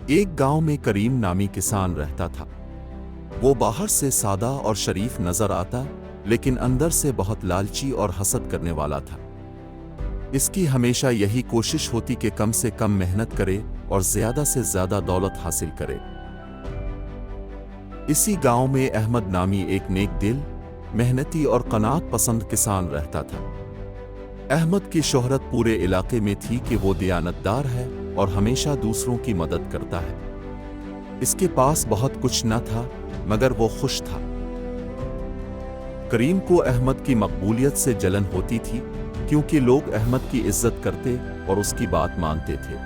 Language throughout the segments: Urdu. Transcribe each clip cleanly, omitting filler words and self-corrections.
ایک گاؤں میں کریم نامی کسان رہتا تھا۔ وہ باہر سے سادہ اور شریف نظر آتا، لیکن اندر سے بہت لالچی اور حسد کرنے والا تھا۔ اس کی ہمیشہ یہی کوشش ہوتی کہ کم سے کم محنت کرے اور زیادہ سے زیادہ دولت حاصل کرے۔ اسی گاؤں میں احمد نامی ایک نیک دل، محنتی اور قناعت پسند کسان رہتا تھا۔ احمد کی شہرت پورے علاقے میں تھی کہ وہ دیانتدار ہے اور ہمیشہ دوسروں کی مدد کرتا ہے۔ اس کے پاس بہت کچھ نہ تھا، مگر وہ خوش تھا۔ کریم کو احمد کی مقبولیت سے جلن ہوتی تھی، کیونکہ لوگ احمد کی عزت کرتے اور اس کی بات مانتے تھے۔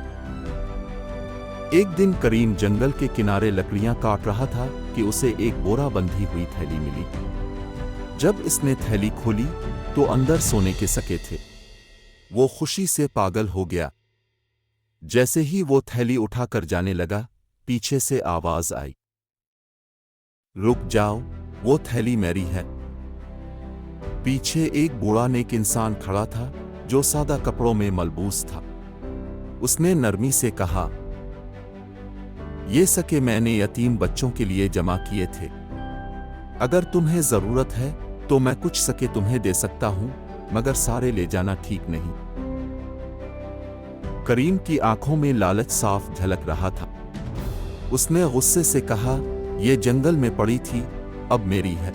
ایک دن کریم جنگل کے کنارے لکڑیاں کاٹ رہا تھا کہ اسے ایک بورا بندھی ہوئی تھیلی ملی۔ جب اس نے تھیلی کھولی تو اندر سونے کے سکے تھے۔ وہ خوشی سے پاگل ہو گیا۔ جیسے ہی وہ تھیلی اٹھا کر جانے لگا، پیچھے سے آواز آئی، رک جاؤ، وہ تھیلی میری ہے۔ پیچھے ایک بوڑھا نیک انسان کھڑا تھا جو سادہ کپڑوں میں ملبوس تھا۔ اس نے نرمی سے کہا، یہ سکے میں نے یتیم بچوں کے لیے جمع کیے تھے۔ اگر تمہیں ضرورت ہے تو میں کچھ سکے تمہیں دے سکتا ہوں، مگر سارے لے جانا ٹھیک نہیں۔ کریم کی آنکھوں میں لالچ صاف جھلک رہا تھا۔ اس نے غصے سے کہا، یہ جنگل میں پڑی تھی، اب میری ہے۔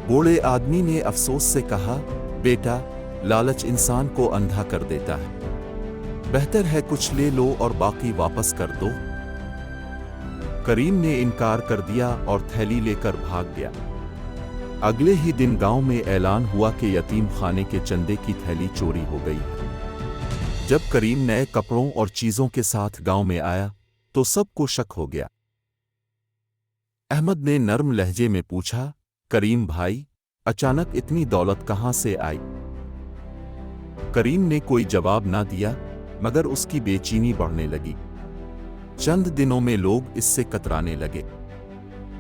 بوڑھے آدمی نے افسوس سے کہا، بیٹا، لالچ انسان کو اندھا کر دیتا ہے۔ بہتر ہے کچھ لے لو اور باقی واپس کر دو۔ کریم نے انکار کر دیا اور تھیلی لے کر بھاگ گیا۔ اگلے ہی دن گاؤں میں اعلان ہوا کہ یتیم خانے کے چندے کی تھیلی چوری ہو گئی ہے۔ جب کریم نئے کپڑوں اور چیزوں کے ساتھ گاؤں میں آیا تو سب کو شک ہو گیا۔ احمد نے نرم لہجے میں پوچھا، کریم بھائی، اچانک اتنی دولت کہاں سے آئی؟ کریم نے کوئی جواب نہ دیا، مگر اس کی بے چینی بڑھنے لگی۔ چند دنوں میں لوگ اس سے کترانے لگے۔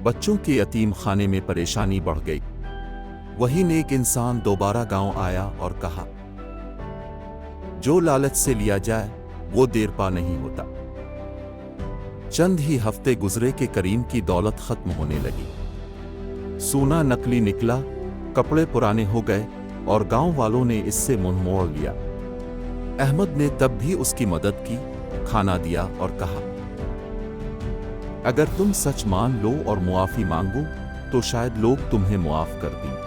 بچوں کے یتیم خانے میں پریشانی بڑھ گئی۔ وہی نیک انسان دوبارہ گاؤں آیا اور کہا، جو لالچ سے لیا جائے وہ دیر پا نہیں ہوتا۔ چند ہی ہفتے گزرے کہ کریم کی دولت ختم ہونے لگی۔ سونا نقلی نکلا، کپڑے پرانے ہو گئے اور گاؤں والوں نے اس سے منہ موڑ لیا۔ احمد نے تب بھی اس کی مدد کی، کھانا دیا اور کہا، اگر تم سچ مان لو اور معافی مانگو تو شاید لوگ تمہیں معاف کر دیں۔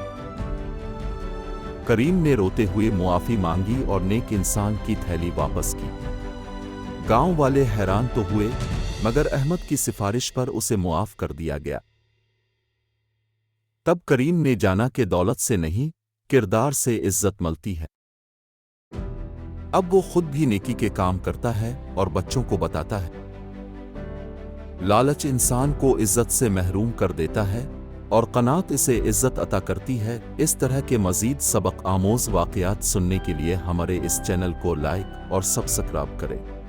کریم نے روتے ہوئے معافی مانگی اور نیک انسان کی تھیلی واپس کی۔ گاؤں والے حیران تو ہوئے، مگر احمد کی سفارش پر اسے معاف کر دیا گیا۔ تب کریم نے جانا کہ دولت سے نہیں، کردار سے عزت ملتی ہے۔ اب وہ خود بھی نیکی کے کام کرتا ہے اور بچوں کو بتاتا ہے۔ لالچ انسان کو عزت سے محروم کر دیتا ہے اور قناعت اسے عزت عطا کرتی ہے۔ اس طرح کے مزید سبق آموز واقعات سننے کے لیے ہمارے اس چینل کو لائک اور سبسکرائب کریں۔